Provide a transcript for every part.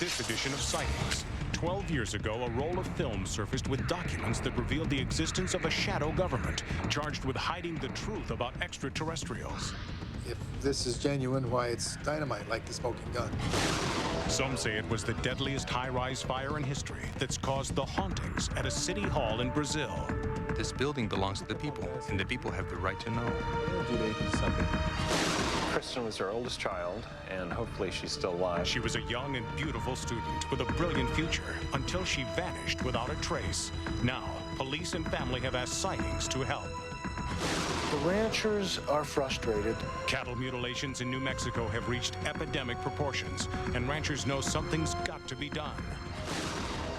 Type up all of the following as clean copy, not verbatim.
this edition of Sightings. 12 years ago, a roll of film surfaced with documents that revealed the existence of a shadow government charged with hiding the truth about extraterrestrials. If this is genuine, why, it's dynamite, like the smoking gun. Some say it was the deadliest high-rise fire in history that's caused the hauntings at a city hall in Brazil. This building belongs to the people, and the people have the right to know. Kristen was her oldest child, and hopefully she's still alive. She was a young and beautiful student with a brilliant future until she vanished without a trace. Now, police and family have asked Sightings to help. The ranchers are frustrated. Cattle mutilations in New Mexico have reached epidemic proportions, and ranchers know something's got to be done.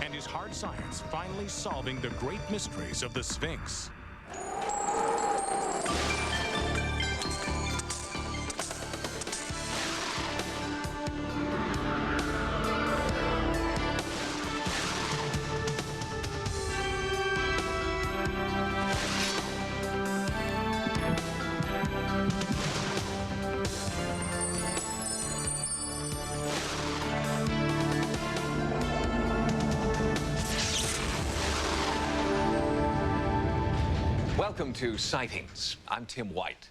And is hard science finally solving the great mysteries of the Sphinx? Welcome to Sightings. I'm Tim White.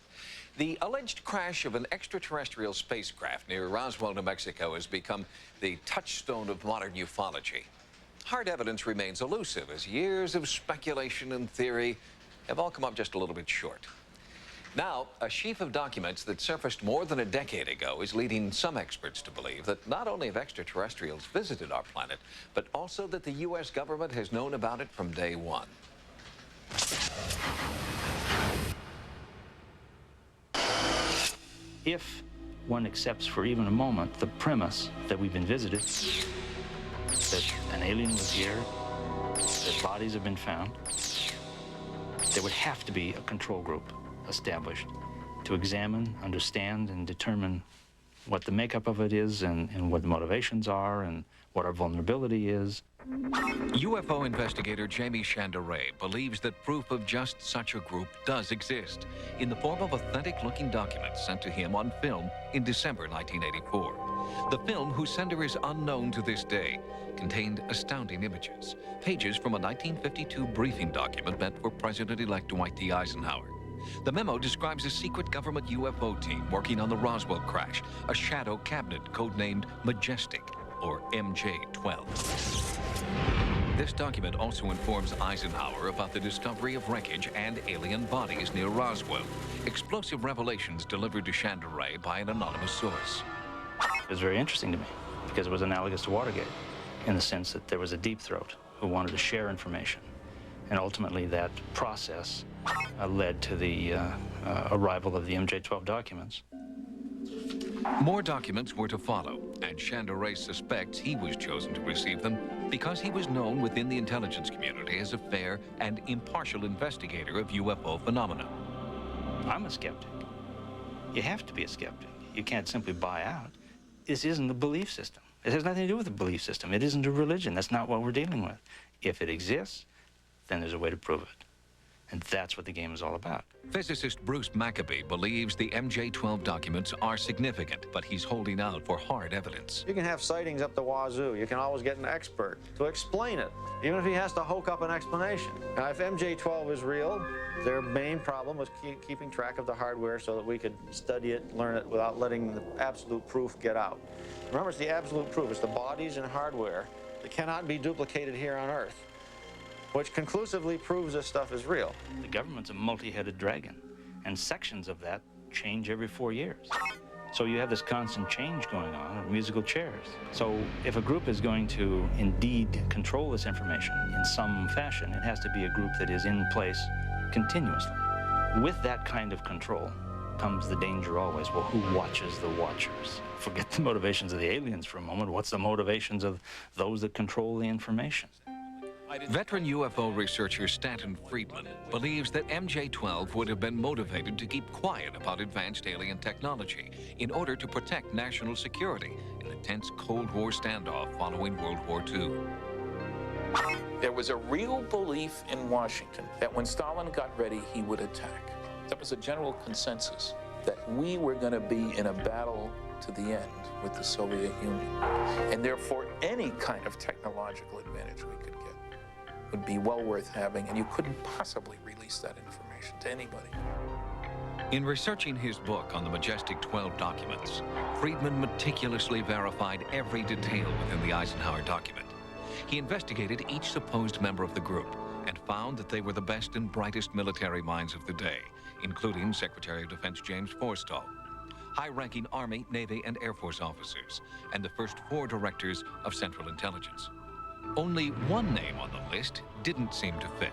The alleged crash of an extraterrestrial spacecraft near Roswell, New Mexico has become the touchstone of modern ufology. Hard evidence remains elusive as years of speculation and theory have all come up just a little bit short. Now, a sheaf of documents that surfaced more than a decade ago is leading some experts to believe that not only have extraterrestrials visited our planet, but also that the U.S. government has known about it from day one. If one accepts for even a moment the premise that we've been visited, that an alien was here, that bodies have been found, there would have to be a control group established to examine, understand, and determine what the makeup of it is and what the motivations are and what our vulnerability is. UFO investigator Jamie Chandaray believes that proof of just such a group does exist in the form of authentic-looking documents sent to him on film in December 1984. The film, whose sender is unknown to this day, contained astounding images, pages from a 1952 briefing document meant for President-elect Dwight D. Eisenhower. The memo describes a secret government UFO team working on the Roswell crash, a shadow cabinet codenamed Majestic, or MJ-12. This document also informs Eisenhower about the discovery of wreckage and alien bodies near Roswell. Explosive revelations delivered to Chandaray by an anonymous source. It was very interesting to me because it was analogous to Watergate in the sense that there was a deep throat who wanted to share information. And ultimately that process led to the arrival of the MJ-12 documents. More documents were to follow, and Chandaray suspects he was chosen to receive them because he was known within the intelligence community as a fair and impartial investigator of UFO phenomena. I'm a skeptic. You have to be a skeptic. You can't simply buy out. This isn't a belief system. It has nothing to do with a belief system. It isn't a religion. That's not what we're dealing with. If it exists, then there's a way to prove it. And that's what the game is all about. Physicist Bruce Maccabee believes the MJ-12 documents are significant, but he's holding out for hard evidence. You can have sightings up the wazoo. You can always get an expert to explain it, even if he has to hoke up an explanation. Now, if MJ-12 is real, their main problem was keeping track of the hardware so that we could study it, learn it, without letting the absolute proof get out. Remember, it's the absolute proof. It's the bodies and hardware that cannot be duplicated here on Earth, which conclusively proves this stuff is real. The government's a multi-headed dragon, and sections of that change every 4 years. So you have this constant change going on of musical chairs. So if a group is going to indeed control this information in some fashion, it has to be a group that is in place continuously. With that kind of control comes the danger always. Well, who watches the watchers? Forget the motivations of the aliens for a moment. What's the motivations of those that control the information? Veteran UFO researcher Stanton Friedman believes that MJ-12 would have been motivated to keep quiet about advanced alien technology in order to protect national security in the tense Cold War standoff following World War II. There was a real belief in Washington that when Stalin got ready, he would attack. That was a general consensus. that we were going to be in a battle to the end with the Soviet Union. And therefore, any kind of technological advantage we could get would be well worth having, and you couldn't possibly release that information to anybody. In researching his book on the Majestic 12 documents, Friedman meticulously verified every detail within the Eisenhower document. He investigated each supposed member of the group and found that they were the best and brightest military minds of the day, including Secretary of Defense James Forstall, high-ranking Army, Navy, and Air Force officers, and the first 4 directors of Central Intelligence. Only one name on the list didn't seem to fit.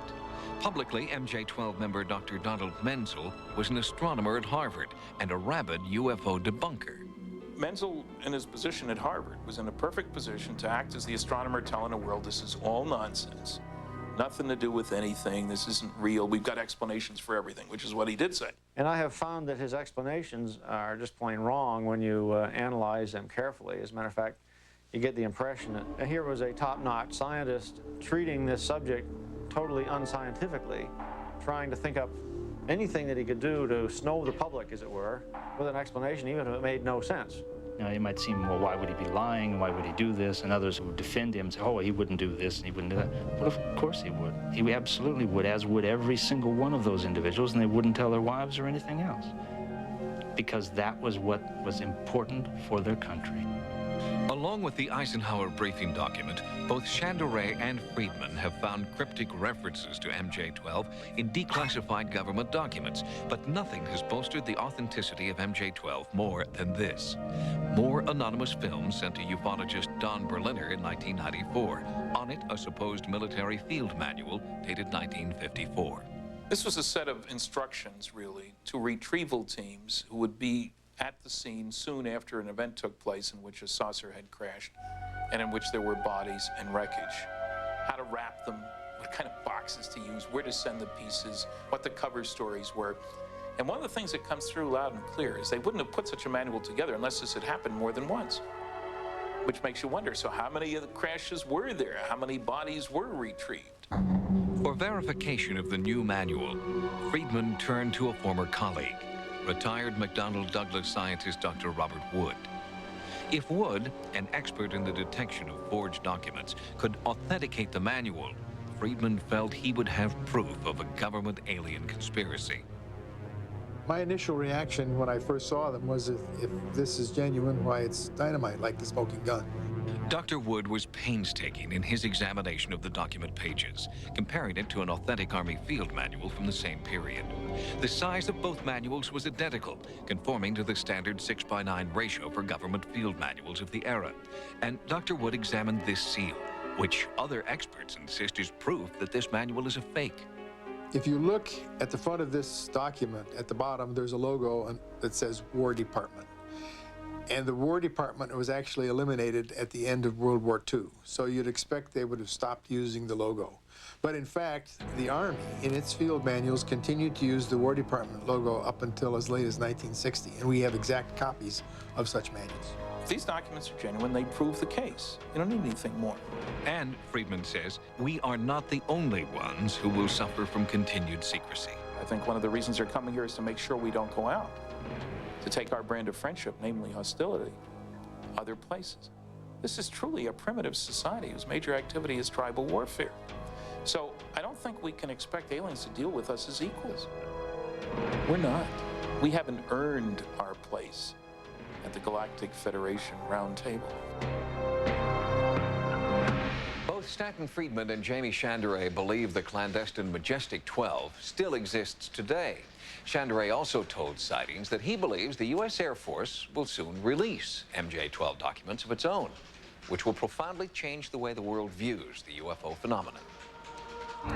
Publicly, MJ-12 member Dr. Donald Menzel was an astronomer at Harvard and a rabid UFO debunker. Menzel, in his position at Harvard, was in a perfect position to act as the astronomer telling the world this is all nonsense. Nothing to do with anything. This isn't real. We've got explanations for everything, which is what he did say. And I have found that his explanations are just plain wrong when you analyze them carefully. As a matter of fact, you get the impression that here was a top-notch scientist treating this subject totally unscientifically, trying to think up anything that he could do to snow the public, as it were, with an explanation, even if it made no sense. You know, it might seem, well, why would he be lying? Why would he do this? And others would defend him and say, oh, he wouldn't do this and he wouldn't do that. Well, of course he would. He absolutely would, as would every single one of those individuals, and they wouldn't tell their wives or anything else, because that was what was important for their country. Along with the Eisenhower briefing document, both Chandray and Friedman have found cryptic references to MJ-12 in declassified government documents, but nothing has bolstered the authenticity of MJ-12 more than this. More anonymous films sent to ufologist Don Berliner in 1994. On it, a supposed military field manual dated 1954. This was a set of instructions, really, to retrieval teams who would be at the scene soon after an event took place in which a saucer had crashed and in which there were bodies and wreckage. How to wrap them, what kind of boxes to use, where to send the pieces, what the cover stories were. And one of the things that comes through loud and clear is they wouldn't have put such a manual together unless this had happened more than once. Which makes you wonder, so how many of the crashes were there? How many bodies were retrieved? For verification of the new manual, Friedman turned to a former colleague, retired McDonnell Douglas scientist Dr. Robert Wood. If Wood, an expert in the detection of forged documents, could authenticate the manual, Friedman felt he would have proof of a government alien conspiracy. My initial reaction when I first saw them was, if this is genuine, why, it's dynamite, like the smoking gun. Dr. Wood was painstaking in his examination of the document pages, comparing it to an authentic Army field manual from the same period. The size of both manuals was identical, conforming to the standard 6:9 ratio for government field manuals of the era. And Dr. Wood examined this seal, which other experts insist is proof that this manual is a fake. If you look at the front of this document, at the bottom, there's a logo that says War Department. And the War Department was actually eliminated at the end of World War II. So you'd expect they would have stopped using the logo. But in fact, the Army, in its field manuals, continued to use the War Department logo up until as late as 1960. And we have exact copies of such manuals. If these documents are genuine, they prove the case. You don't need anything more. And, Friedman says, we are not the only ones who will suffer from continued secrecy. I think one of the reasons they're coming here is to make sure we don't go out, to take our brand of friendship, namely hostility, other places. This is truly a primitive society whose major activity is tribal warfare. So I don't think we can expect aliens to deal with us as equals. We're not. We haven't earned our place at the Galactic Federation Round Table. Both Stanton Friedman and Jamie Chandray believe the clandestine Majestic 12 still exists today. Chandray also told Sightings that he believes the U.S. Air Force will soon release MJ-12 documents of its own, which will profoundly change the way the world views the UFO phenomenon.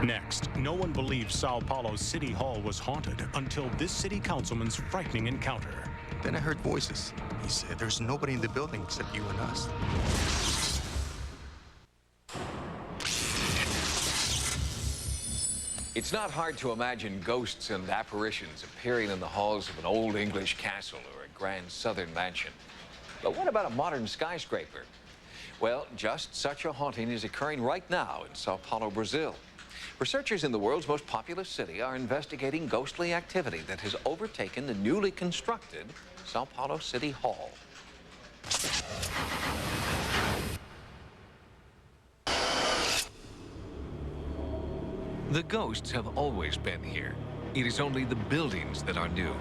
Next, no one believed Sao Paulo's City Hall was haunted until this city councilman's frightening encounter. Then I heard voices. He said, there's nobody in the building except you and us. It's not hard to imagine ghosts and apparitions appearing in the halls of an old English castle or a grand southern mansion. But what about a modern skyscraper? Well, just such a haunting is occurring right now in Sao Paulo, Brazil. Researchers in the world's most populous city are investigating ghostly activity that has overtaken the newly constructed Sao Paulo City Hall. The ghosts have always been here. It is only the buildings that are new.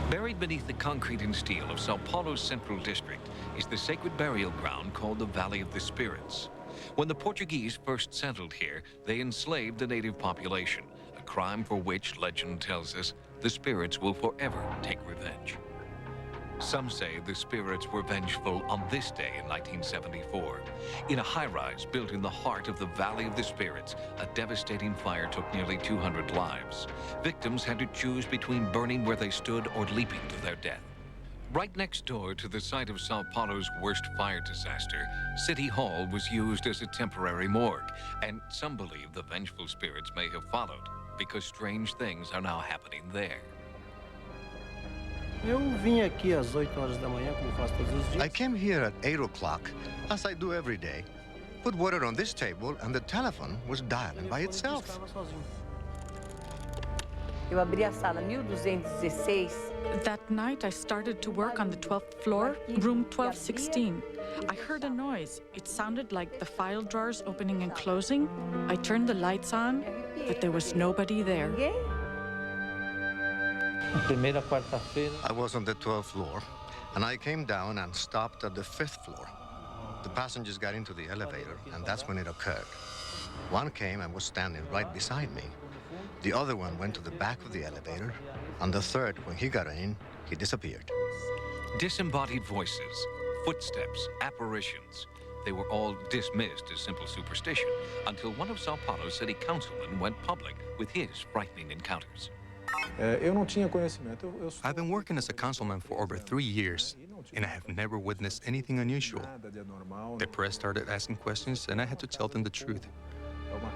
Buried beneath the concrete and steel of Sao Paulo's central district is the sacred burial ground called the Valley of the Spirits. When the Portuguese first settled here, they enslaved the native population, a crime for which, legend tells us, the spirits will forever take revenge. Some say the spirits were vengeful on this day in 1974. In a high-rise built in the heart of the Valley of the Spirits, a devastating fire took nearly 200 lives. Victims had to choose between burning where they stood or leaping to their death. Right next door to the site of Sao Paulo's worst fire disaster, City Hall was used as a temporary morgue, and some believe the vengeful spirits may have followed because strange things are now happening there. I came here at 8 o'clock, as I do every day. Put water on this table, and the telephone was dialing by itself. Eu abri a sala 1216. That night, I started to work on the 12th floor, room 1216. I heard a noise. It sounded like the file drawers opening and closing. I turned the lights on, but there was nobody there. I was on the 12th floor, and I came down and stopped at the 5th floor. The passengers got into the elevator, and that's when it occurred. One came and was standing right beside me. The other one went to the back of the elevator, and the third, when he got in, he disappeared. Disembodied voices, footsteps, apparitions. They were all dismissed as simple superstition until one of Sao Paulo's city councilmen went public with his frightening encounters. I've been working as a councilman for over 3 years, and I have never witnessed anything unusual. The press started asking questions, and I had to tell them the truth.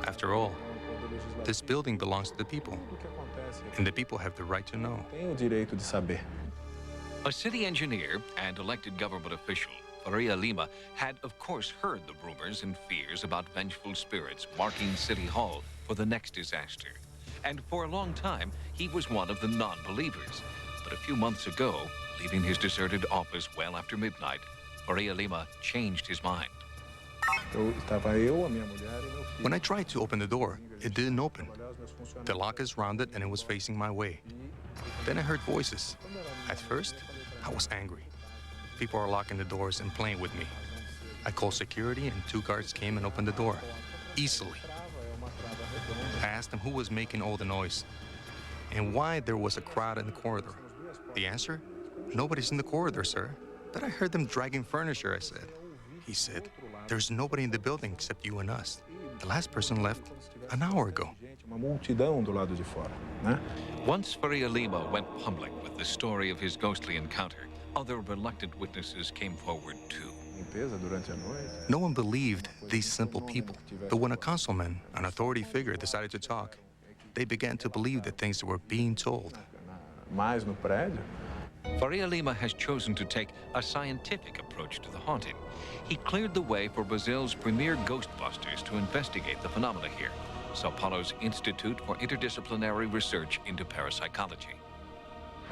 After all, this building belongs to the people, and the people have the right to know. A city engineer and elected government official, Faria Lima, had of course heard the rumors and fears about vengeful spirits marking City Hall for the next disaster. And for a long time, he was one of the non-believers. But a few months ago, leaving his deserted office well after midnight, Faria Lima changed his mind. When I tried to open the door, it didn't open. The lock is rounded and it was facing my way. Then I heard voices. At first, I was angry. People are locking the doors and playing with me. I called security and 2 guards came and opened the door, easily. I asked them who was making all the noise and why there was a crowd in the corridor. The answer? Nobody's in the corridor, sir. But I heard them dragging furniture, I said. He said, there's nobody in the building except you and us. The last person left an hour ago. Once Faria Lima went public with the story of his ghostly encounter, other reluctant witnesses came forward too. No one believed these simple people. But when a councilman, an authority figure, decided to talk, they began to believe the things they were being told. Faria Lima has chosen to take a scientific approach to the haunting. He cleared the way for Brazil's premier ghostbusters to investigate the phenomena here, Sao Paulo's Institute for Interdisciplinary Research into Parapsychology.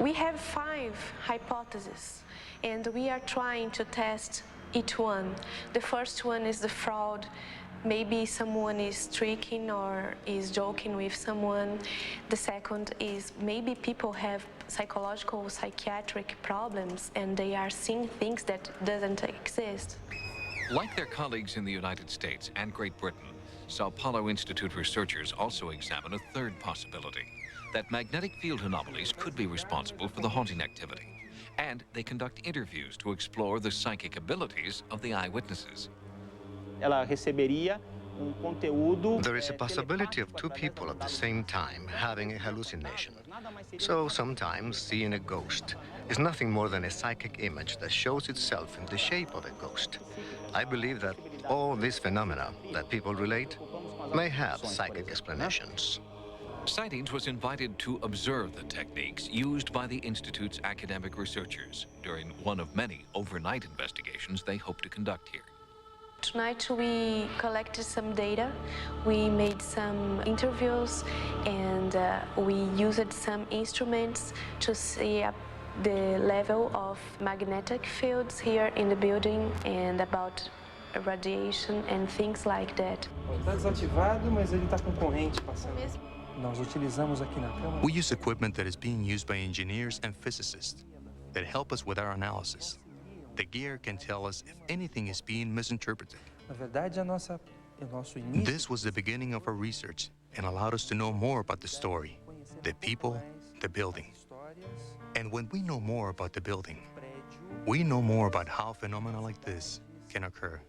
We have 5 hypotheses, and we are trying to test each one. The first one is the fraud. Maybe someone is tricking or is joking with someone. The second is maybe people have psychological, psychiatric problems and they are seeing things that doesn't exist. Like their colleagues in the United States and Great Britain, Sao Paulo Institute researchers also examine a third possibility, that magnetic field anomalies could be responsible for the haunting activity. And they conduct interviews to explore the psychic abilities of the eyewitnesses. There is a possibility of 2 people at the same time having a hallucination. So sometimes seeing a ghost is nothing more than a psychic image that shows itself in the shape of a ghost. I believe that all these phenomena that people relate may have psychic explanations. Sightings was invited to observe the techniques used by the Institute's academic researchers during one of many overnight investigations they hope to conduct here. Tonight we collected some data, we made some interviews, and we used some instruments to see the level of magnetic fields here in the building and about radiation and things like that. Está desativado, mas ele está com corrente passando. Nós utilizamos aqui na câmara. We use equipment that is being used by engineers and physicists that help us with our analysis. The gear can tell us if anything is being misinterpreted. Na verdade, o nosso início. This was the beginning of our research and allowed us to know more about the story, the people, the building. And when we know more about the building, we know more about how phenomena like this can occur.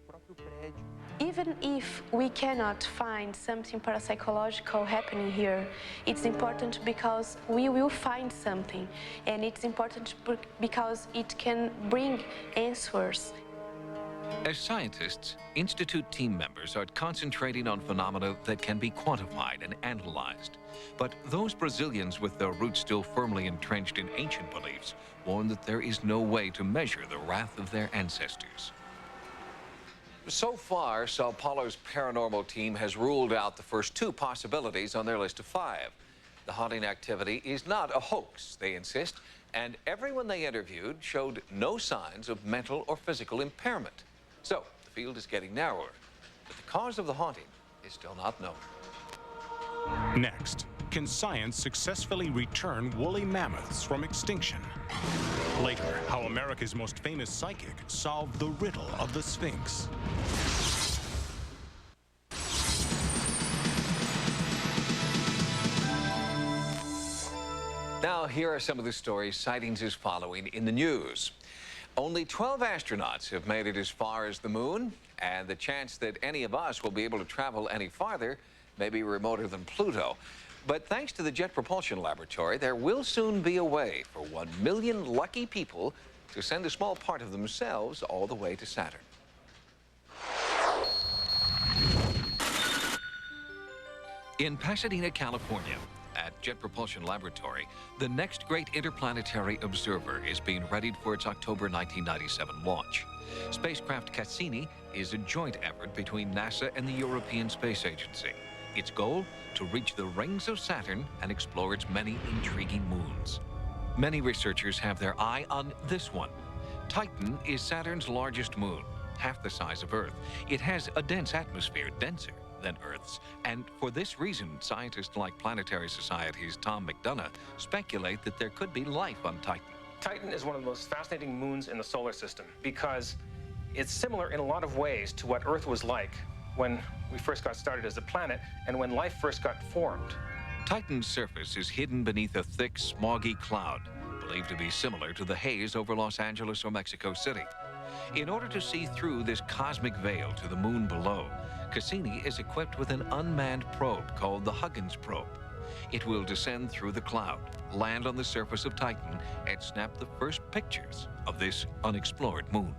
Even if we cannot find something parapsychological happening here, it's important because we will find something, and it's important because it can bring answers. As scientists, Institute team members are concentrating on phenomena that can be quantified and analyzed. But those Brazilians with their roots still firmly entrenched in ancient beliefs warn that there is no way to measure the wrath of their ancestors. So far, Sao Paulo's paranormal team has ruled out the first two possibilities on their list of 5. The haunting activity is not a hoax, they insist, and everyone they interviewed showed no signs of mental or physical impairment. So, the field is getting narrower, but the cause of the haunting is still not known. Next, can science successfully return woolly mammoths from extinction? Later, how America's most famous psychic solved the riddle of the Sphinx. Now, here are some of the stories Sightings is following in the news. Only 12 astronauts have made it as far as the moon, and the chance that any of us will be able to travel any farther may be remoter than Pluto. But thanks to the Jet Propulsion Laboratory, there will soon be a way for 1 million lucky people to send a small part of themselves all the way to Saturn. In Pasadena, California, at Jet Propulsion Laboratory, the next great interplanetary observer is being readied for its October 1997 launch. Spacecraft Cassini is a joint effort between NASA and the European Space Agency. Its goal? To reach the rings of Saturn and explore its many intriguing moons. Many researchers have their eye on this one. Titan is Saturn's largest moon, half the size of Earth. It has a dense atmosphere, denser than Earth's, and for this reason, scientists like Planetary Society's Tom McDonough speculate that there could be life on Titan. Titan is one of the most fascinating moons in the solar system because it's similar in a lot of ways to what Earth was like when we first got started as a planet and when life first got formed. Titan's surface is hidden beneath a thick, smoggy cloud, believed to be similar to the haze over Los Angeles or Mexico City. In order to see through this cosmic veil to the moon below, Cassini is equipped with an unmanned probe called the Huygens probe. It will descend through the cloud, land on the surface of Titan, and snap the first pictures of this unexplored moon.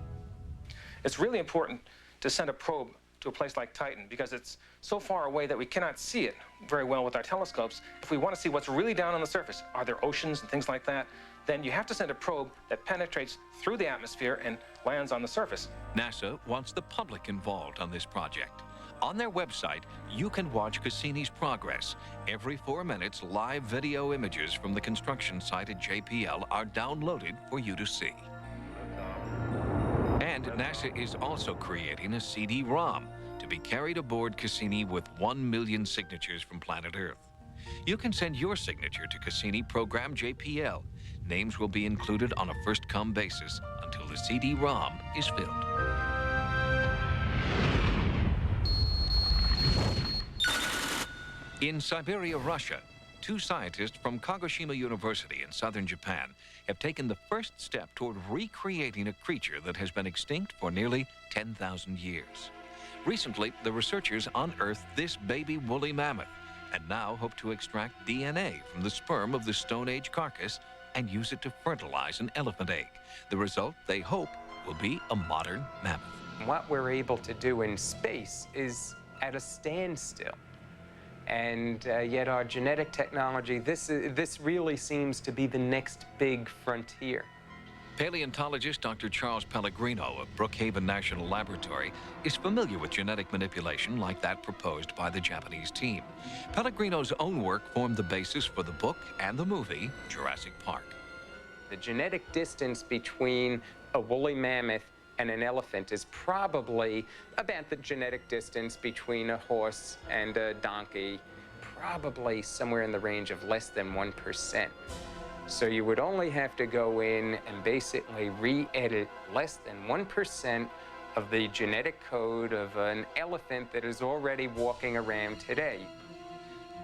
It's really important to send a probe to a place like Titan because it's so far away that we cannot see it very well with our telescopes. If we want to see what's really down on the surface, are there oceans and things like that, then you have to send a probe that penetrates through the atmosphere and lands on the surface. NASA wants the public involved on this project. On their website, you can watch Cassini's progress. Every 4 minutes, live video images from the construction site at JPL are downloaded for you to see. And NASA is also creating a CD-ROM to be carried aboard Cassini with 1 million signatures from planet Earth. You can send your signature to Cassini Program JPL. Names will be included on a first-come basis until the CD-ROM is filled. In Siberia, Russia, 2 scientists from Kagoshima University in southern Japan have taken the first step toward recreating a creature that has been extinct for nearly 10,000 years. Recently, the researchers unearthed this baby woolly mammoth and now hope to extract DNA from the sperm of the Stone Age carcass and use it to fertilize an elephant egg. The result, they hope, will be a modern mammoth. What we're able to do in space is at a standstill. And yet our genetic technology, this really seems to be the next big frontier. Paleontologist Dr. Charles Pellegrino of Brookhaven National Laboratory is familiar with genetic manipulation like that proposed by the Japanese team. Pellegrino's own work formed the basis for the book and the movie Jurassic Park. The genetic distance between a woolly mammoth and an elephant is probably about the genetic distance between a horse and a donkey, probably somewhere in the range of less than 1%. So you would only have to go in and basically re-edit less than 1% of the genetic code of an elephant that is already walking around today.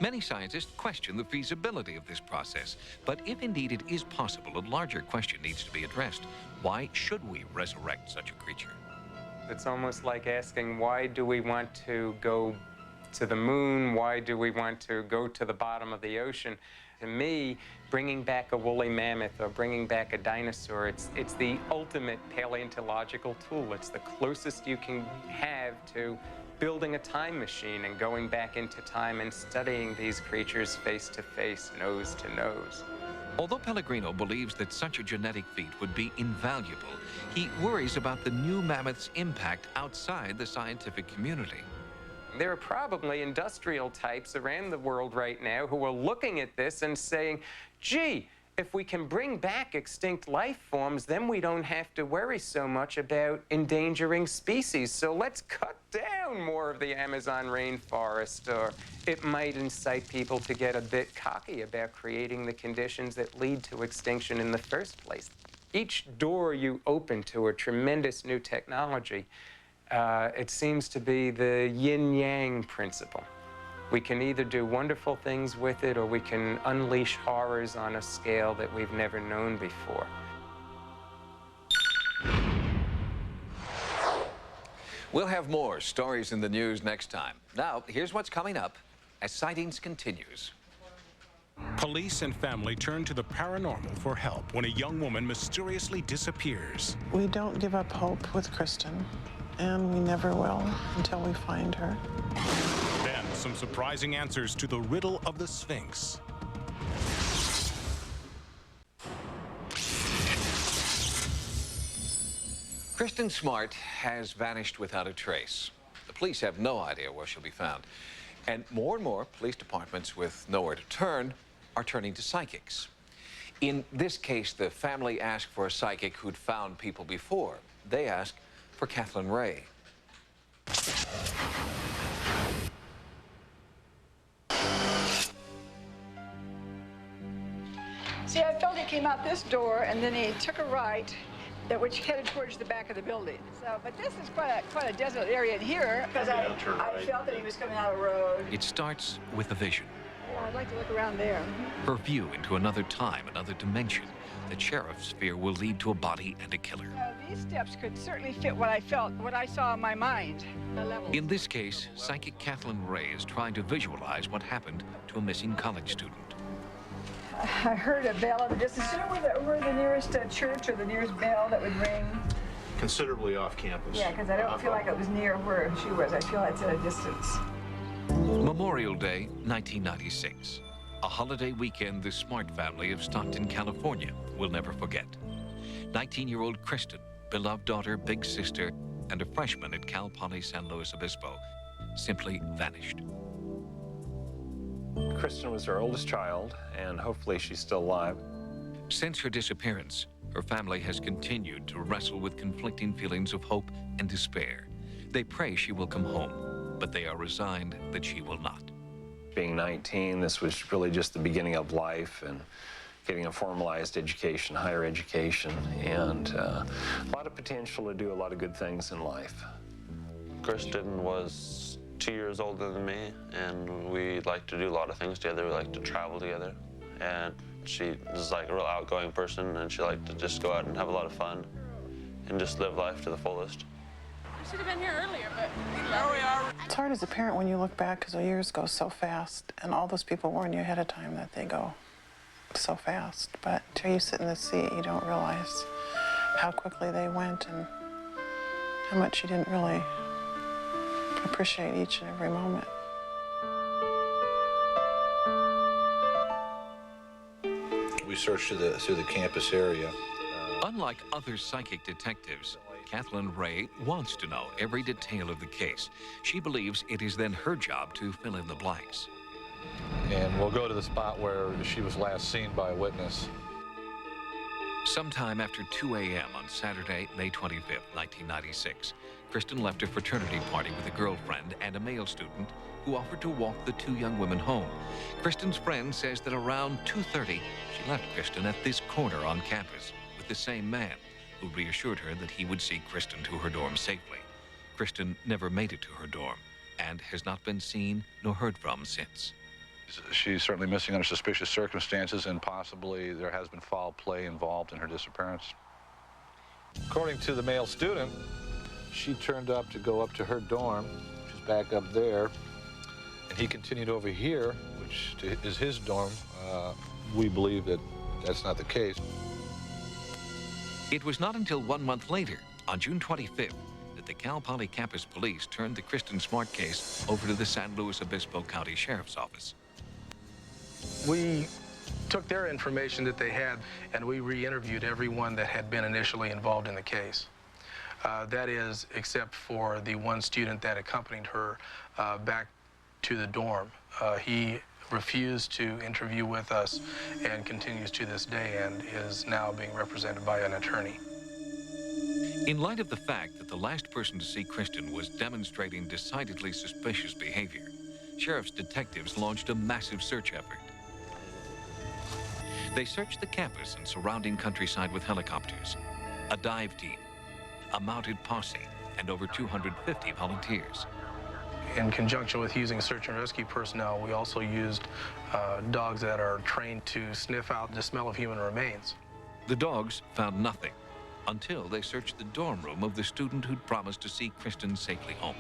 Many scientists question the feasibility of this process, but if indeed it is possible, a larger question needs to be addressed. Why should we resurrect such a creature? It's almost like asking, why do we want to go to the moon? Why do we want to go to the bottom of the ocean? To me, bringing back a woolly mammoth or bringing back a dinosaur, it's the ultimate paleontological tool. It's the closest you can have to building a time machine and going back into time and studying these creatures face to face, nose to nose. Although Pellegrino believes that such a genetic feat would be invaluable, he worries about the new mammoth's impact outside the scientific community. There are probably industrial types around the world right now who are looking at this and saying, gee, if we can bring back extinct life forms, then we don't have to worry so much about endangering species. So let's cut down more of the Amazon rainforest. Or it might incite people to get a bit cocky about creating the conditions that lead to extinction in the first place. Each door you open to a tremendous new technology, it seems to be the yin-yang principle. We can either do wonderful things with it or we can unleash horrors on a scale that we've never known before. We'll have more stories in the news next time. Now, here's what's coming up as Sightings continues. Police and family turn to the paranormal for help when a young woman mysteriously disappears. We don't give up hope with Kristen, and we never will until we find her. Then, some surprising answers to the riddle of the Sphinx. Kristen Smart has vanished without a trace. The police have no idea where she'll be found. And more police departments with nowhere to turn are turning to psychics. In this case, the family asked for a psychic who'd found people before. They asked for Kathleen Ray. See, I felt he came out this door, and then he took a right, which headed towards the back of the building. So, but this is quite a desert area in here, because I felt that he was coming out of the road. It starts with a vision. Yeah, I'd like to look around there. Her view into another time, another dimension. The sheriff's fear will lead to a body and a killer. These steps could certainly fit what I felt, what I saw in my mind. In this case, psychic Kathleen Ray is trying to visualize what happened to a missing college student. I heard a bell in the distance. Do you know where the nearest church or the nearest bell that would ring? Considerably off campus. Yeah, because I don't feel like it was near where she was. I feel it's at a distance. Memorial Day, 1996. A holiday weekend the Smart family of Stockton, California will never forget. 19-year-old Kristen, beloved daughter, big sister, and a freshman at Cal Poly San Luis Obispo, simply vanished. Kristen was her oldest child, and hopefully she's still alive. Since her disappearance, her family has continued to wrestle with conflicting feelings of hope and despair. They pray she will come home, but they are resigned that she will not. Being 19, this was really just the beginning of life and getting a formalized education, higher education, and a lot of potential to do a lot of good things in life. Kristen was 2 years older than me, and we like to do a lot of things together. We like to travel together, and she is like a real outgoing person, and she liked to just go out and have a lot of fun and just live life to the fullest. I should have been here earlier, but we are. It's hard as a parent when you look back because the years go so fast, and all those people warn you ahead of time that they go so fast. But until you sit in the seat, you don't realize how quickly they went and how much you didn't really appreciate each and every moment. We searched through the campus area. Unlike other psychic detectives, Kathleen Ray wants to know every detail of the case. She believes it is then her job to fill in the blanks. And we'll go to the spot where she was last seen by a witness. Sometime after 2 a.m. on Saturday, May 25th, 1996, Kristen left a fraternity party with a girlfriend and a male student who offered to walk the two young women home. Kristen's friend says that around 2:30, she left Kristen at this corner on campus with the same man who reassured her that he would see Kristen to her dorm safely. Kristen never made it to her dorm and has not been seen nor heard from since. She's certainly missing under suspicious circumstances, and possibly there has been foul play involved in her disappearance. According to the male student, she turned up to go up to her dorm. She's back up there, and he continued over here, which is his dorm. We believe that that's not the case. It was not until 1 month later, on June 25th, that the Cal Poly campus police turned the Kristen Smart case over to the San Luis Obispo County Sheriff's Office. We took their information that they had, and we re-interviewed everyone that had been initially involved in the case. That is, except for the one student that accompanied her back to the dorm. He refused to interview with us and continues to this day and is now being represented by an attorney. In light of the fact that the last person to see Kristen was demonstrating decidedly suspicious behavior, sheriff's detectives launched a massive search effort. They searched the campus and surrounding countryside with helicopters, a dive team, a mounted posse, and over 250 volunteers. In conjunction with using search and rescue personnel, we also used dogs that are trained to sniff out the smell of human remains. The dogs found nothing until they searched the dorm room of the student who'd promised to see Kristen safely home.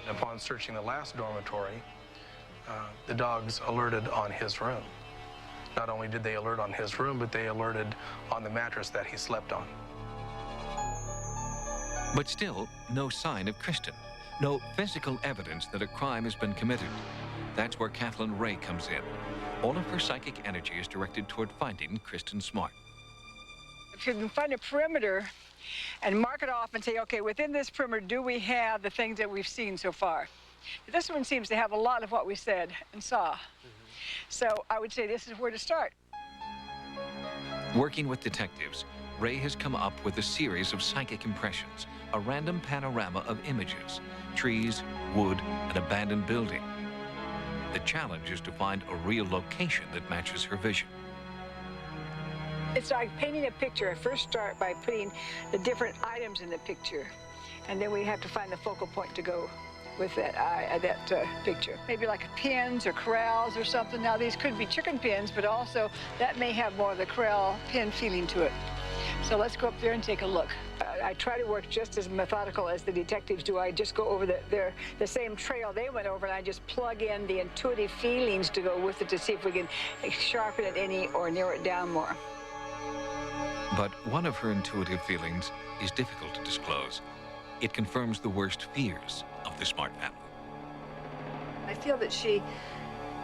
Upon searching the last dormitory, the dogs alerted on his room. Not only did they alert on his room, but they alerted on the mattress that he slept on. But still, no sign of Kristen. No physical evidence that a crime has been committed. That's where Kathleen Ray comes in. All of her psychic energy is directed toward finding Kristen Smart. If you can find a perimeter and mark it off and say, okay, within this perimeter, do we have the things that we've seen so far? This one seems to have a lot of what we said and saw. So I would say this is where to start. Working with detectives, Ray has come up with a series of psychic impressions, a random panorama of images, trees, wood, an abandoned building. The challenge is to find a real location that matches her vision. It's like painting a picture. I first start by putting the different items in the picture, and then we have to find the focal point to go with that picture. Maybe like pins or corrals or something. Now these could be chicken pins, but also that may have more of the corral pin feeling to it. So let's go up there and take a look. I try to work just as methodical as the detectives do. I just go over the same trail they went over, and I just plug in the intuitive feelings to go with it to see if we can sharpen it any or narrow it down more. But one of her intuitive feelings is difficult to disclose. It confirms the worst fears of the Smart family. I feel that she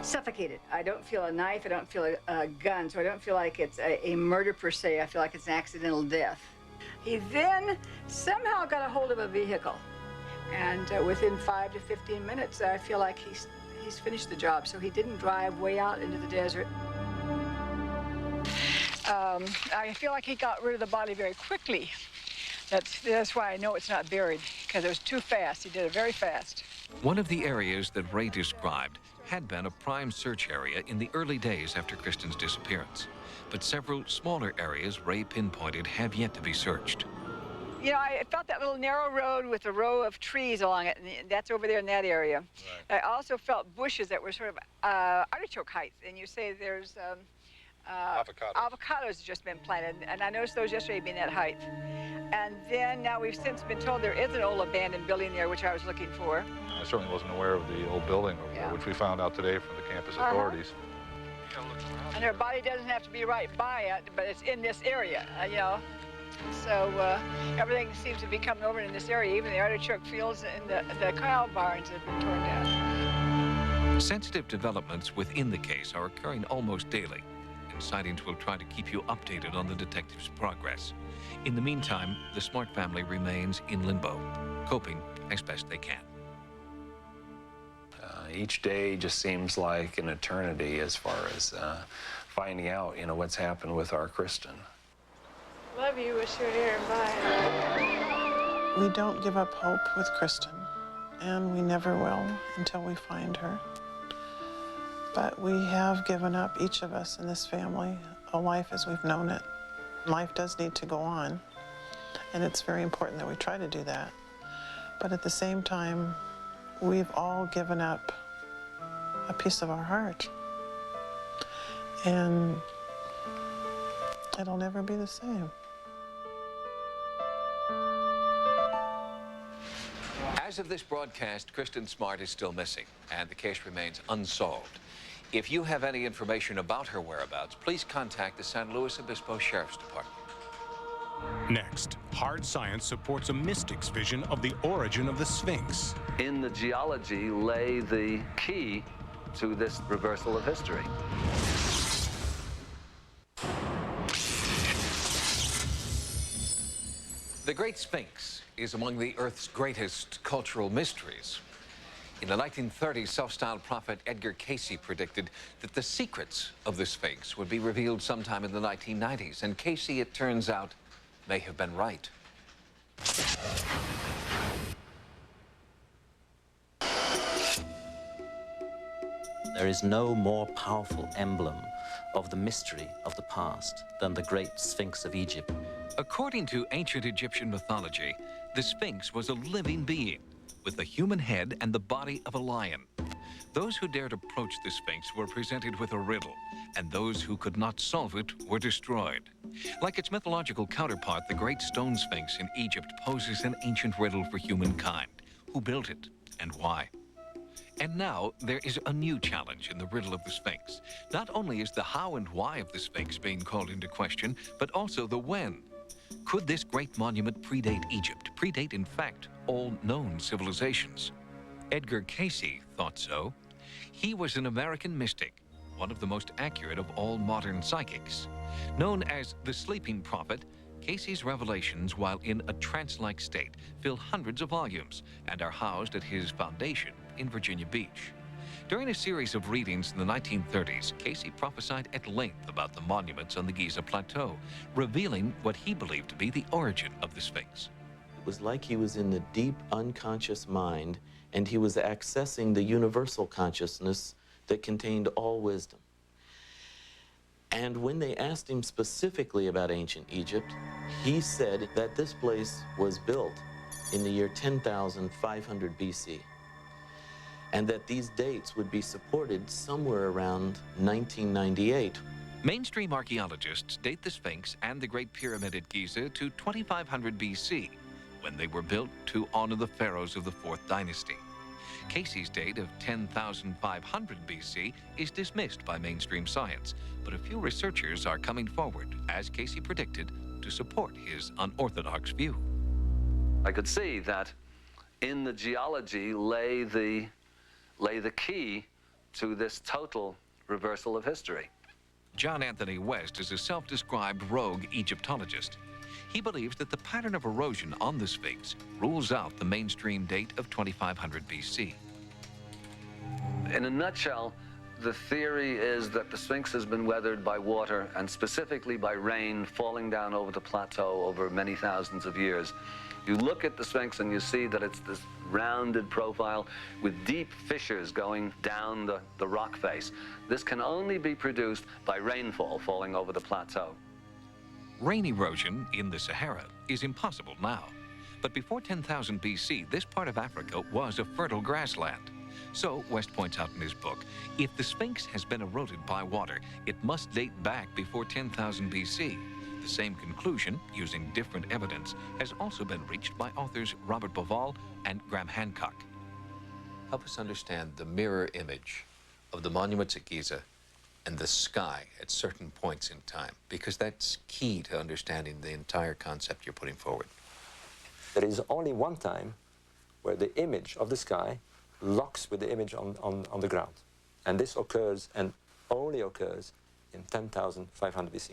suffocated. I don't feel a knife, I don't feel a gun, so I don't feel like it's a murder per se. I feel like it's an accidental death. He then somehow got a hold of a vehicle, and within 5 to 15 minutes, I feel like he's finished the job, so he didn't drive way out into the desert. I feel like he got rid of the body very quickly. That's why I know it's not buried, because it was too fast. He did it very fast. One of the areas that Ray described had been a prime search area in the early days after Kristen's disappearance. But several smaller areas Ray pinpointed have yet to be searched. You know, I felt that little narrow road with a row of trees along it, and that's over there in that area. Right. I also felt bushes that were sort of artichoke height, and you say there's avocados just been planted, and I noticed those yesterday being that height. And then now we've since been told there is an old abandoned building there, which I was looking for. I certainly wasn't aware of the old building over there, which we found out today from the campus authorities. And her body doesn't have to be right by it, but it's in this area, you know. So everything seems to be coming over in this area. Even the artichoke fields and the cow barns have been torn down. Sensitive developments within the case are occurring almost daily. Sightings will try to keep you updated on the detective's progress. In the meantime, the Smart family remains in limbo, coping as best they can. Each day just seems like an eternity as far as finding out, what's happened with our Kristen. Love you. Wish you were here. Bye. We don't give up hope with Kristen, and we never will until we find her. But we have given up, each of us in this family, a life as we've known it. Life does need to go on, and it's very important that we try to do that. But at the same time, we've all given up a piece of our heart. And it'll never be the same. As of this broadcast, Kristen Smart is still missing, and the case remains unsolved. If you have any information about her whereabouts, please contact the San Luis Obispo Sheriff's Department. Next, hard science supports a mystic's vision of the origin of the Sphinx. In the geology lay the key to this reversal of history. The Great Sphinx is among the Earth's greatest cultural mysteries. In the 1930s, self-styled prophet Edgar Cayce predicted that the secrets of the Sphinx would be revealed sometime in the 1990s, and Cayce, it turns out, may have been right. There is no more powerful emblem of the mystery of the past than the Great Sphinx of Egypt. According to ancient Egyptian mythology, the Sphinx was a living being with a human head and the body of a lion. Those who dared approach the Sphinx were presented with a riddle, and those who could not solve it were destroyed. Like its mythological counterpart, the Great Stone Sphinx in Egypt poses an ancient riddle for humankind. Who built it and why? And now there is a new challenge in the riddle of the Sphinx. Not only is the how and why of the Sphinx being called into question, but also the when. Could this great monument predate Egypt, predate, in fact, all known civilizations? Edgar Cayce thought so. He was an American mystic, one of the most accurate of all modern psychics. Known as the Sleeping Prophet, Cayce's revelations, while in a trance-like state, fill hundreds of volumes and are housed at his foundation in Virginia Beach. During a series of readings in the 1930s, Cayce prophesied at length about the monuments on the Giza Plateau, revealing what he believed to be the origin of the Sphinx. It was like he was in the deep unconscious mind, and he was accessing the universal consciousness that contained all wisdom. And when they asked him specifically about ancient Egypt, he said that this place was built in the year 10,500 BC, and that these dates would be supported somewhere around 1998. Mainstream archaeologists date the Sphinx and the Great Pyramid at Giza to 2500 BC, when they were built to honor the pharaohs of the 4th dynasty. Cayce's date of 10,500 BC is dismissed by mainstream science, but a few researchers are coming forward, as Cayce predicted, to support his unorthodox view. I could see that in the geology lay the key to this total reversal of history. John Anthony West is a self-described rogue Egyptologist. He believes that the pattern of erosion on the Sphinx rules out the mainstream date of 2500 BC. In a nutshell, the theory is that the Sphinx has been weathered by water, and specifically by rain falling down over the plateau over many thousands of years. You look at the Sphinx and you see that it's this rounded profile with deep fissures going down the rock face. This can only be produced by rainfall falling over the plateau. Rain erosion in the Sahara is impossible now. But before 10,000 BC, this part of Africa was a fertile grassland. So, West points out in his book, if the Sphinx has been eroded by water, it must date back before 10,000 BC. The same conclusion, using different evidence, has also been reached by authors Robert Bauval and Graham Hancock. Help us understand the mirror image of the monuments at Giza and the sky at certain points in time, because that's key to understanding the entire concept you're putting forward. There is only one time where the image of the sky locks with the image on the ground. And this occurs, and only occurs, in 10,500 BC.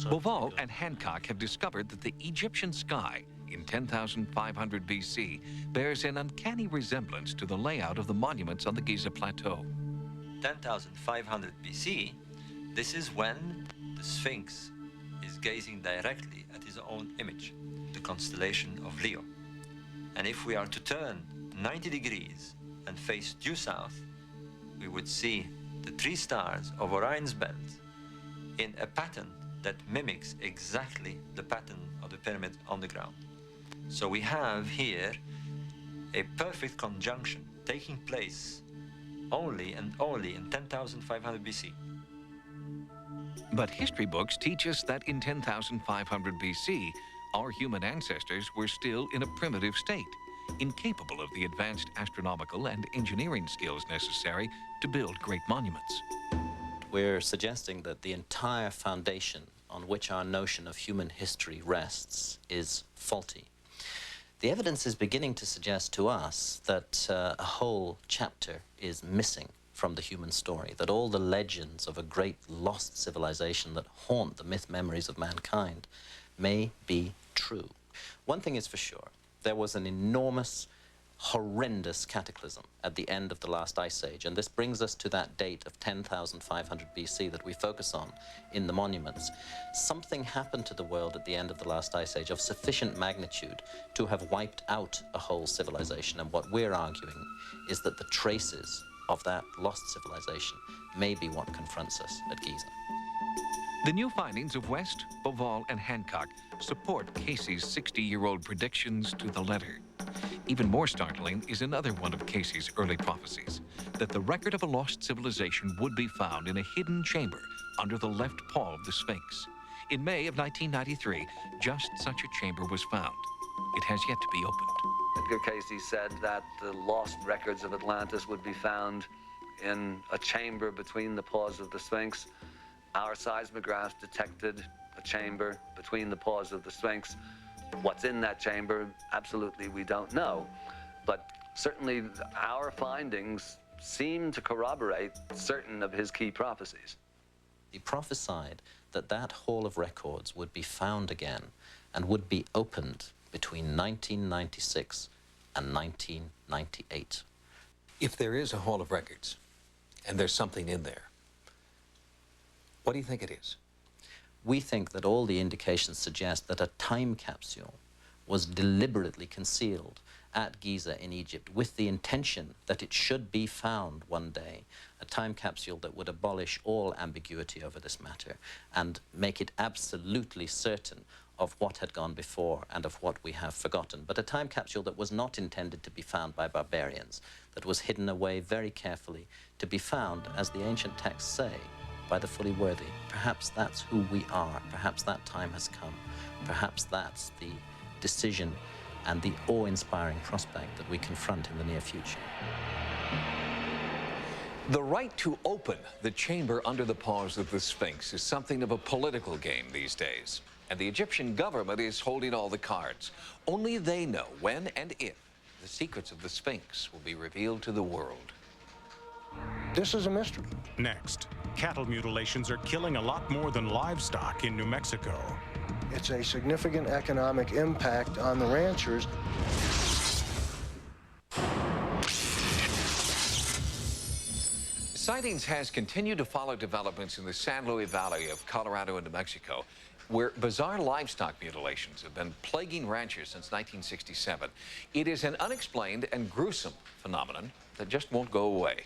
Boval and Hancock have discovered that the Egyptian sky in 10,500 BC bears an uncanny resemblance to the layout of the monuments on the Giza Plateau. 10,500 BC, this is when the Sphinx is gazing directly at his own image, the constellation of Leo. And if we are to turn 90 degrees and face due south, we would see the 3 stars of Orion's belt in a pattern that mimics exactly the pattern of the pyramid on the ground. So we have here a perfect conjunction taking place only and only in 10,500 BC. But history books teach us that in 10,500 BC, our human ancestors were still in a primitive state, incapable of the advanced astronomical and engineering skills necessary to build great monuments. We're suggesting that the entire foundation on which our notion of human history rests is faulty. The evidence is beginning to suggest to us that a whole chapter is missing from the human story, that all the legends of a great lost civilization that haunt the myth memories of mankind may be true. One thing is for sure, there was an enormous, horrendous cataclysm at the end of the last ice age, and this brings us to that date of 10,500 BC that we focus on in the monuments. Something happened to the world at the end of the last ice age of sufficient magnitude to have wiped out a whole civilization, and what we're arguing is that the traces of that lost civilization may be what confronts us at Giza. The new findings of West, Boval, and Hancock support Casey's 60-year-old predictions to the letter. Even more startling is another one of Casey's early prophecies, that the record of a lost civilization would be found in a hidden chamber under the left paw of the Sphinx. In May of 1993, just such a chamber was found. It has yet to be opened. Edgar Casey said that the lost records of Atlantis would be found in a chamber between the paws of the Sphinx. Our seismographs detected a chamber between the paws of the Sphinx. What's in that chamber, absolutely we don't know. But certainly our findings seem to corroborate certain of his key prophecies. He prophesied that that hall of records would be found again and would be opened between 1996 and 1998. If there is a hall of records, and there's something in there, what do you think it is? We think that all the indications suggest that a time capsule was deliberately concealed at Giza in Egypt with the intention that it should be found one day, a time capsule that would abolish all ambiguity over this matter and make it absolutely certain of what had gone before and of what we have forgotten, but a time capsule that was not intended to be found by barbarians, that was hidden away very carefully to be found, as the ancient texts say, by the fully worthy. Perhaps that's who we are. Perhaps that time has come. Perhaps that's the decision and the awe-inspiring prospect that we confront in the near future. The right to open the chamber under the paws of the Sphinx is something of a political game these days, and the Egyptian government is holding all the cards. Only they know when and if the secrets of the Sphinx will be revealed to the world. This is a mystery. Next, cattle mutilations are killing a lot more than livestock in New Mexico. It's a significant economic impact on the ranchers. Sightings has continued to follow developments in the San Luis Valley of Colorado and New Mexico, where bizarre livestock mutilations have been plaguing ranchers since 1967. It is an unexplained and gruesome phenomenon that just won't go away.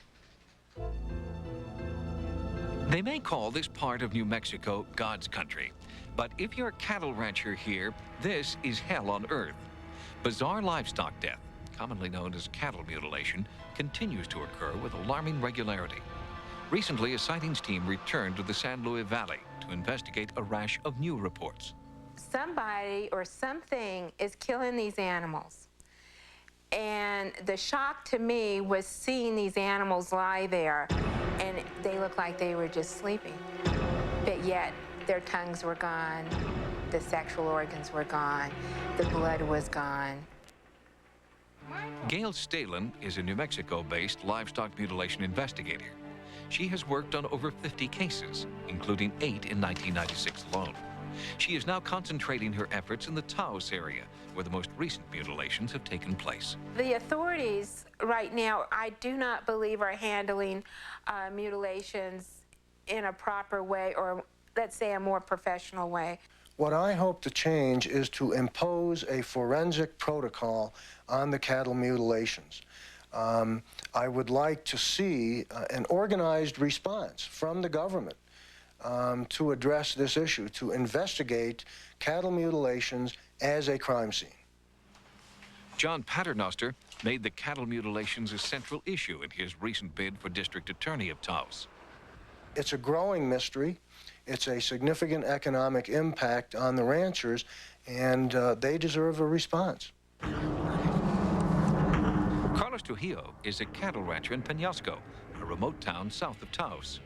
They may call this part of New Mexico God's country, but if you're a cattle rancher here, this is hell on earth. Bizarre livestock death, commonly known as cattle mutilation, continues to occur with alarming regularity. Recently, a sightings team returned to the San Luis Valley to investigate a rash of new reports. Somebody or something is killing these animals. And the shock to me was seeing these animals lie there, and they looked like they were just sleeping. But yet, their tongues were gone, the sexual organs were gone, the blood was gone. Gail Stalin is a New Mexico-based livestock mutilation investigator. She has worked on over 50 cases, including 8 in 1996 alone. She is now concentrating her efforts in the Taos area, where the most recent mutilations have taken place. The authorities right now, I do not believe, are handling mutilations in a proper way, or let's say a more professional way. What I hope to change is to impose a forensic protocol on the cattle mutilations. I would like to see an organized response from the government to address this issue, to investigate cattle mutilations as a crime scene. John Paternoster made the cattle mutilations a central issue in his recent bid for District Attorney of Taos. It's a growing mystery. It's a significant economic impact on the ranchers, and they deserve a response. Carlos Trujillo is a cattle rancher in Peñasco, a remote town south of Taos.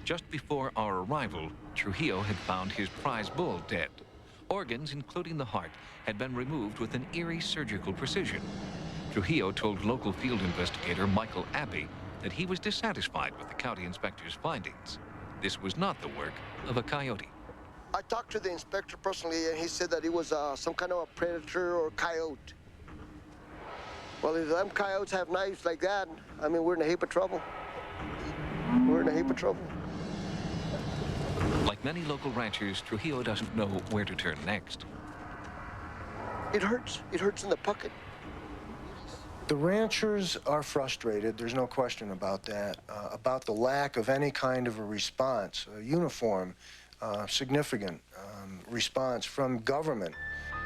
Just before our arrival, Trujillo had found his prize bull dead. Organs, including the heart, had been removed with an eerie surgical precision. Trujillo told local field investigator Michael Abbey that he was dissatisfied with the county inspector's findings. This was not the work of a coyote. I talked to the inspector personally, and he said that it was some kind of a predator or coyote. Well, if them coyotes have knives like that, I mean, we're in a heap of trouble. We're in a heap of trouble. Like many local ranchers, Trujillo doesn't know where to turn next. It hurts. It hurts in the pocket. The ranchers are frustrated, there's no question about that, about the lack of any kind of a response, a uniform, significant response from government.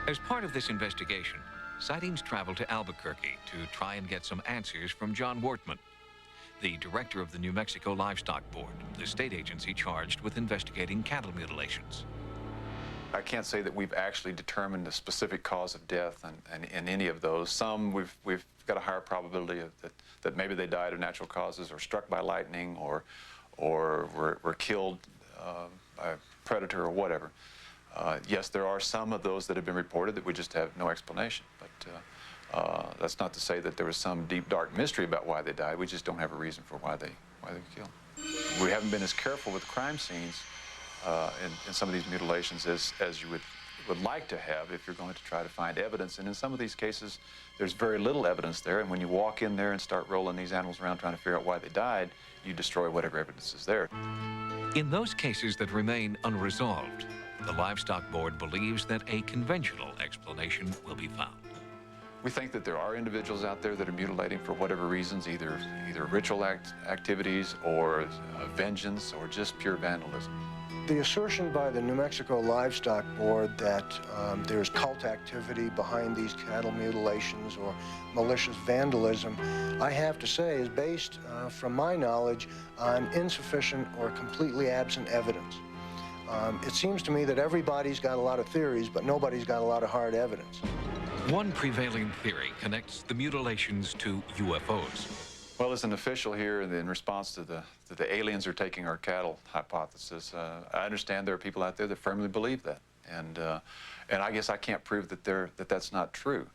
As part of this investigation, Sightings traveled to Albuquerque to try and get some answers from John Wortman, the director of the New Mexico Livestock Board, the state agency charged with investigating cattle mutilations. I can't say that we've actually determined the specific cause of death in any of those. Some we've got a higher probability of that maybe they died of natural causes or struck by lightning or were killed by a predator or whatever. Yes, there are some of those that have been reported that we just have no explanation. But that's not to say that there was some deep, dark mystery about why they died. We just don't have a reason for why they were killed. We haven't been as careful with crime scenes in some of these mutilations as you would like to have if you're going to try to find evidence. And in some of these cases, there's very little evidence there. And when you walk in there and start rolling these animals around trying to figure out why they died, you destroy whatever evidence is there. In those cases that remain unresolved, the Livestock Board believes that a conventional explanation will be found. We think that there are individuals out there that are mutilating for whatever reasons, either ritual activities or vengeance or just pure vandalism. The assertion by the New Mexico Livestock Board that there's cult activity behind these cattle mutilations or malicious vandalism, I have to say, is based, from my knowledge, on insufficient or completely absent evidence. It seems to me that everybody's got a lot of theories, but nobody's got a lot of hard evidence. One prevailing theory connects the mutilations to UFOs. Well, as an official here in response to the aliens are taking our cattle hypothesis, I understand there are people out there that firmly believe that. And I guess I can't prove that that's not true.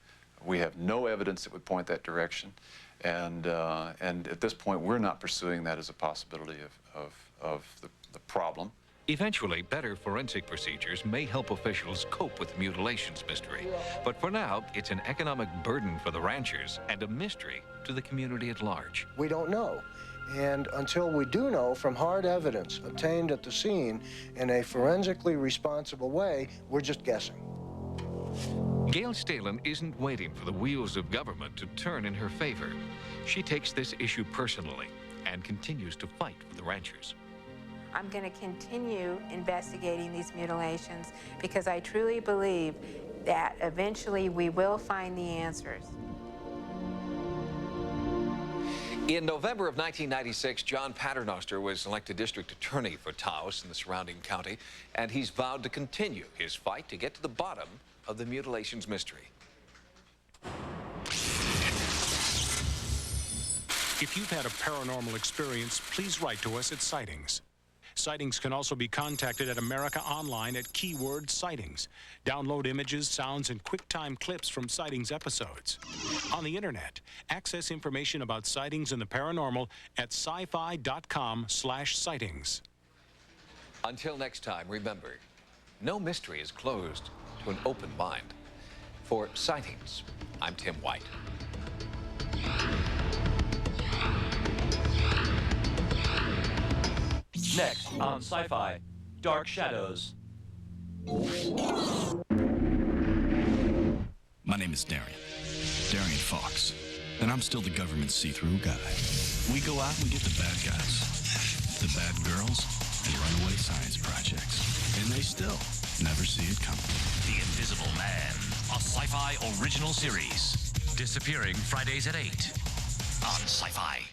We have no evidence that would point that direction. And at this point, we're not pursuing that as a possibility of the problem. Eventually, better forensic procedures may help officials cope with the mutilations mystery. But for now, it's an economic burden for the ranchers and a mystery to the community at large. We don't know. And until we do know from hard evidence obtained at the scene in a forensically responsible way, we're just guessing. Gail Stalin isn't waiting for the wheels of government to turn in her favor. She takes this issue personally and continues to fight for the ranchers. I'm going to continue investigating these mutilations because I truly believe that eventually we will find the answers. In November of 1996, John Paternoster was elected district attorney for Taos and the surrounding county, and he's vowed to continue his fight to get to the bottom of the mutilations mystery. If you've had a paranormal experience, please write to us at Sightings. Sightings can also be contacted at America Online at keyword Sightings. Download images, sounds, and QuickTime clips from Sightings episodes. On the internet, access information about sightings and the paranormal at sci-fi.com/sightings. Until next time, remember, no mystery is closed to an open mind. For Sightings, I'm Tim White. Next on Sci-Fi, Dark Shadows. My name is Darian Fox, and I'm still the government's see-through guy. We go out and we get the bad guys, the bad girls, and runaway science projects, and they still never see it coming. The Invisible Man, a Sci-Fi original series. Disappearing Fridays at 8 on Sci-Fi.